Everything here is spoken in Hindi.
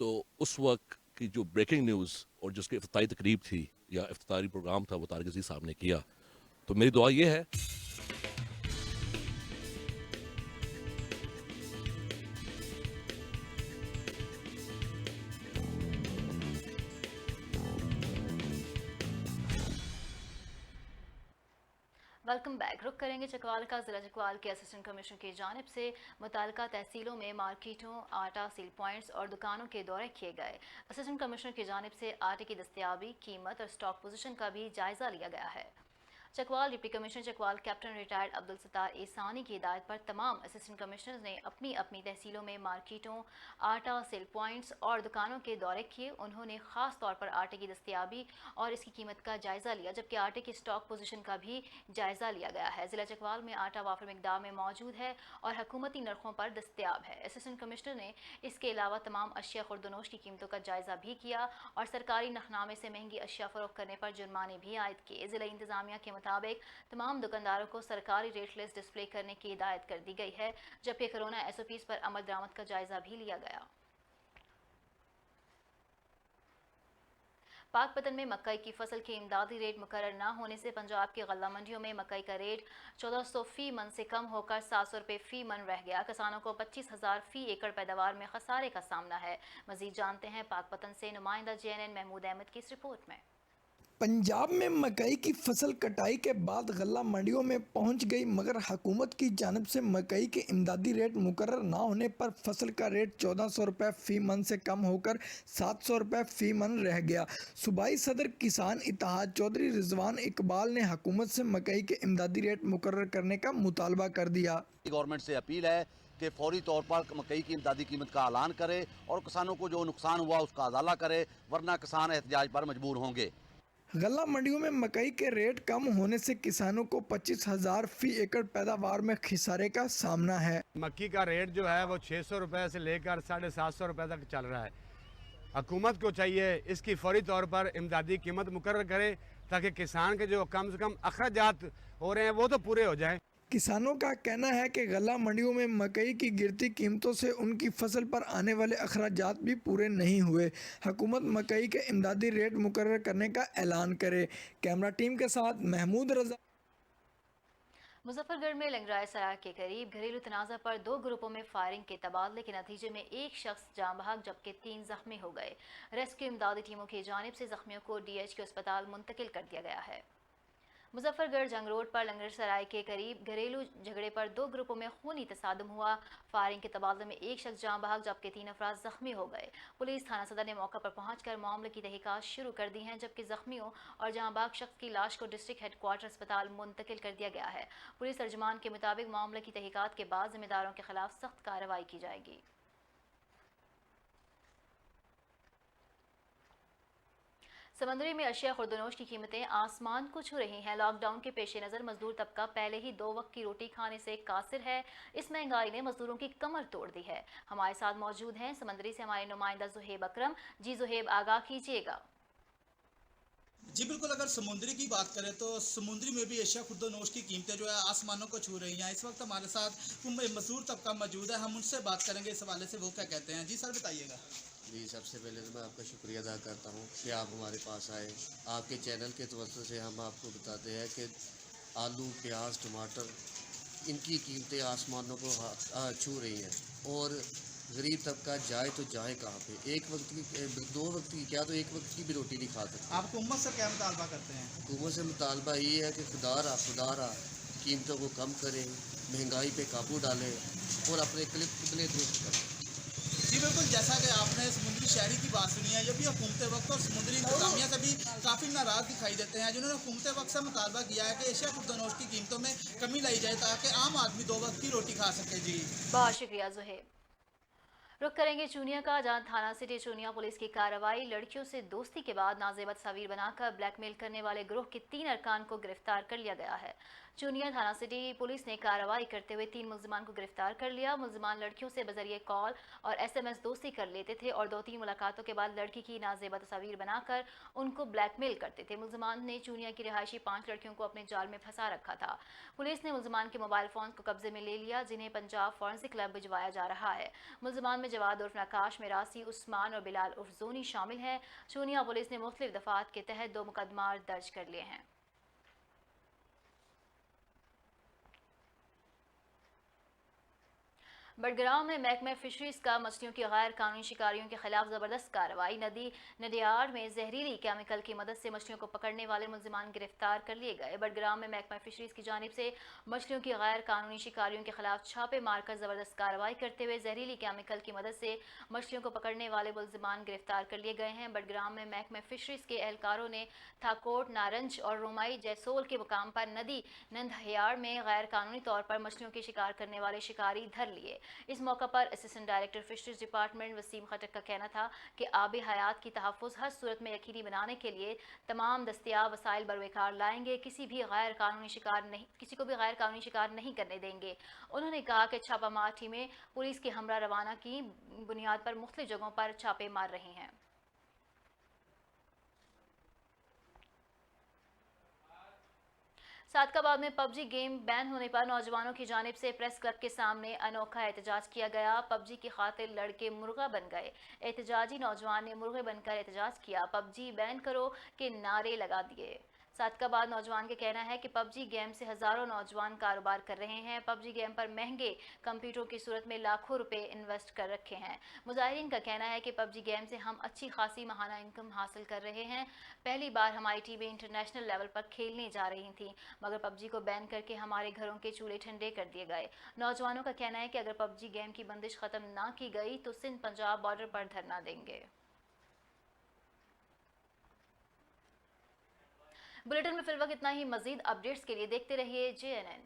तो उस वक्त की जो ब्रेकिंग न्यूज़ और जिसकी इफ्तितारी तकरीब थी या इफ्तितारी प्रोग्राम था वो तारिक अजीज साहब ने किया। तो मेरी दुआ ये है वेलकम बैक। रुक करेंगे चकवाल का। जिला चकवाल के असिस्टेंट कमिश्नर की जानिब से मुताल्लिका तहसीलों में मार्केटों, आटा सील पॉइंट्स और दुकानों के दौरे किए गए। असिस्टेंट कमिश्नर की जानिब से आटे की दस्तियाबी, कीमत और स्टॉक पोजीशन का भी जायजा लिया गया है। Chakwal deputy commissioner Chakwal captain retired Abdul Sattar Ehsani की हिदायत पर तमाम असिस्टेंट कमिश्नर ने अपनी अपनी तहसीलों में मार्केटों, आटा सेल पॉइंट्स और दुकानों के दौरे किए। उन्होंने खास तौर पर आटे की दस्तियाबी और इसकी कीमत का जायजा लिया, जबकि आटे की स्टॉक पोजीशन का भी जायजा लिया गया है। जिला चकवाल में आटा वाफर मिकदार में मौजूद है और हुकूमती नरखों पर दस्तियाब है। असिस्टेंट कमिश्नर ने इसके अलावा तमाम अशिया खुर्दनोश की कीमतों का जायजा भी किया और सरकारी नखनामे से महंगी अशिया फरोख्त करने पर जुर्माने भी आयद किए। जिला इंतजामिया के मुताबिक तमाम दुकानदारों को सरकारी रेट लिस्ट डिस्प्ले करने की हिदायत कर दी गई है, जबकि कोरोना SOPs पर अमल दरामद का जायजा भी लिया गया। पाकपतन में मकई की फसल के इमदादी रेट मुकर्रर न होने से पंजाब की गल्ला मंडियों में मकई का रेट 1400 फी मन से कम होकर 700 रुपये फी मन रह गया। किसानों को 25,000 फी एकड़ पैदावार में खसारे का सामना है। मजीद जानते हैं पाकपतन से नुमाइंदा JNN महमूद अहमद की इस रिपोर्ट में। पंजाब में मकई की फसल कटाई के बाद गल्ला मंडियों में पहुंच गई, मगर हुकूमत की जानिब से मकई के इमदादी रेट मुकर्रर ना होने पर फसल का रेट 1400 रुपये फी मन से कम होकर 700 रुपये फी मन रह गया। सूबाई सदर किसान इत्तेहाद चौधरी रिजवान इकबाल ने हुकूमत से मकई के इमदादी रेट मुकर्रर करने का मुतालबा कर दिया। गवर्नमेंट से अपील है कि फौरी तौर पर मकई की इमदादी कीमत का ऐलान करे और किसानों को जो नुकसान हुआ उसका अजाला करे, वरना किसान एहतजाज पर मजबूर होंगे। गल्ला मंडियों में मकई के रेट कम होने से किसानों को 25,000 फी एकड़ पैदावार में खिसारे का सामना है। मक्की का रेट जो है वो 600 रुपये से लेकर 750 रुपये तक चल रहा है। हुकूमत को चाहिए इसकी फौरी तौर पर इमदादी कीमत मुकर्रर करे ताकि किसान के जो कम से कम अखराजात हो रहे हैं वो तो पूरे हो जाएं। किसानों का कहना है कि गल्ला मंडियों में मकई की गिरती कीमतों से उनकी फसल पर आने वाले अखराजात भी पूरे नहीं हुए। हुकूमत मकई के इमदादी रेट मुकर्रर करने का ऐलान करे। कैमरा टीम के साथ महमूद रजा। मुजफ्फरगढ़ में लंगराय सराय के करीब घरेलू तनाज़ा पर 2 ग्रुपों में फायरिंग के तबादले के नतीजे में एक शख्स जाँ बहक जबकि 3 जख्मी हो गए। रेस्क्यू इमदादी टीमों की जानिब से जख्मियों को DHQ अस्पताल मुंतकिल कर दिया गया है। मुजफ्फरगढ़ जंग रोड पर लंगर सराय के करीब घरेलू झगड़े पर 2 ग्रुपों में खूनी तसादुम हुआ। फायरिंग के तबादले में एक शख्स जाँ बहक जबकि 3 अफराद जख्मी हो गए। पुलिस थाना सदर ने मौका पर पहुंचकर मामले की तहकीकात शुरू कर दी हैं, जबकि जख्मियों और जाँ बहक शख्स की लाश को डिस्ट्रिक्ट हेडक्वार्टर अस्पताल मुंतकिल कर दिया गया है। पुलिस तर्जुमान के मुताबिक मामले की तहकीकात के बाद जिम्मेदारों के खिलाफ सख्त कार्रवाई की जाएगी। समंदरी में अशिया खुर्दनोश की कीमतें आसमान को छू रही हैं। लॉकडाउन के पेश नज़र मजदूर तबका पहले ही 2 वक्त की रोटी खाने से कासिर है। इस महंगाई ने मजदूरों की कमर तोड़ दी है। हमारे साथ मौजूद हैं समंदरी से हमारे नुमाइंदा जुहेब अकरम। जी जुहेब, आगाह कीजिएगा। जी बिल्कुल, अगर समुद्री की बात करें तो समुद्री में भी एशिया खुर्दनोश की कीमतें जो है आसमानों को छू रही हैं। इस वक्त हमारे साथ मजदूर तबका मौजूद है, हम उनसे बात करेंगे इस हवाले से, वो क्या कहते हैं। जी सर बताइएगा। जी, सबसे पहले तो मैं आपका शुक्रिया अदा करता हूँ कि आप हमारे पास आए। आपके चैनल के तवज्जो से हम आपको बताते हैं कि आलू, प्याज, टमाटर इनकी कीमतें आसमानों को छू रही हैं और गरीब तबका जाए तो जाए कहाँ पे। एक वक्त की 2 वक्त की क्या तो एक वक्त की भी रोटी नहीं खा सकते। आप हुकूमत से क्या मुतालबा करते हैं? हुकूमत से मुतालबा ये है कि खुदारा कीमतों को कम करें, महंगाई पे काबू डालें और अपने कितने दुरुस्त करें। जी बिल्कुल, जैसा कि आपने समुद्री शहरी की बात सुनी है, ये भी हुकूमत वक्त और समुद्री इंतजामिया से भी काफ़ी नाराज़ दिखाई देते हैं, जिन्होंने हुकूमत वक्त से मुतालबा किया है कि एशिया खुर्दनोश की कीमतों में कमी लाई जाए ताकि आम आदमी 2 वक्त की रोटी खा सके। जी बहुत शुक्रिया जुहेब। रुख करेंगे चूनिया का, जहां थाना सिटी चूनिया पुलिस की कार्रवाई लड़कियों से दोस्ती के बाद नाजेबा तस्वीर बनाकर ब्लैकमेल करने वाले ग्रोह के 3 अरकान को गिरफ्तार कर लिया गया है। चूनिया थाना सिटी पुलिस ने कार्रवाई करते हुए 3 मुल्जिमान को गिरफ्तार कर लिया। मुल्जिमान लड़कियों से बजरिए कॉल और SMS दोस्ती कर लेते थे और 2-3 मुलाकातों के बाद लड़की की नाजेबा तस्वीर बनाकर उनको ब्लैकमेल करते थे। मुल्जिमान ने चूनिया की रिहायशी 5 लड़कियों को अपने जाल में फंसा रखा था। पुलिस ने मुल्जिमान के मोबाइल फोन को कब्जे में ले लिया, जिन्हें पंजाब फॉरेंसिक लैब भिजवाया जा रहा है। मुल्जिमान में जवाद उर्फ नकाश, मिरासी, उस्मान और बिलाल उर्फ जोनी शामिल हैं। चूनिया पुलिस ने मुख्तलिफ दफात के तहत 2 मुकदमा दर्ज कर लिए हैं। बडगांव में महकमा फिशरीज का मछलियों की गैर कानूनी शिकारियों के खिलाफ जबरदस्त कार्रवाई। नदी नदियाड़ में जहरीली केमिकल की मदद से मछलियों को पकड़ने वाले मुल्जिमान गिरफ्तार कर लिए गए। बडगांव में महकमा फिशरीज की जानिब से मछलियों की गैर कानूनी शिकारियों के खिलाफ छापे मारकर जबरदस्त कार्रवाई करते हुए जहरीली केमिकल की मदद से मछलियों को पकड़ने वाले मुल्जिमान गिरफ्तार कर लिए गए हैं। बडगांव में महकमा फिशरीज के एहलकारों ने थाकोट, नारंज और रोमाई जैसोल के मुकाम पर नदी नंदहियाड़ में गैर कानूनी तौर पर मछलियों के शिकार करने वाले शिकारी धर लिए। इस मौका पर assistant director fisheries department Waseem Khattak का कहना था कि आबी हयात की तहफ़्फ़ुज़ हर सूरत में यकीनी बनाने के लिए तमाम दस्तियाब वसाइल बरवेकार लाएंगे, किसी को भी गैर कानूनी शिकार नहीं करने देंगे। उन्होंने कहा कि छापामार टीमें पुलिस की हमरा रवाना की बुनियाद पर मुख्तलिफ जगहों पर छापे मार रही हैं। सादकाबाद में PUBG गेम बैन होने पर नौजवानों की जानिब से प्रेस क्लब के सामने अनोखा एहतजाज किया गया। PUBG की खातिर लड़के मुर्गा बन गए। एहतजाजी नौजवान ने मुर्गे बनकर एहतजाज किया। PUBG बैन करो के नारे लगा दिए। सादकाबाद नौजवान के कहना है कि PUBG गेम से हज़ारों नौजवान कारोबार कर रहे हैं। PUBG गेम पर महंगे कंप्यूटरों की सूरत में लाखों रुपए इन्वेस्ट कर रखे हैं। मुजाहिरीन का कहना है कि PUBG गेम से हम अच्छी खासी माहाना इनकम हासिल कर रहे हैं। पहली बार हमारी टीमें इंटरनेशनल लेवल पर खेलने जा रही थी, मगर PUBG को बैन करके हमारे घरों के चूल्हे ठंडे कर दिए गए। नौजवानों का कहना है कि अगर PUBG गेम की बंदिश ख़त्म ना की गई तो सिंध पंजाब बॉर्डर पर धरना देंगे। बुलेटिन में फिलहाल इतना ही। मजीद अपडेट्स के लिए देखते रहिए JNN।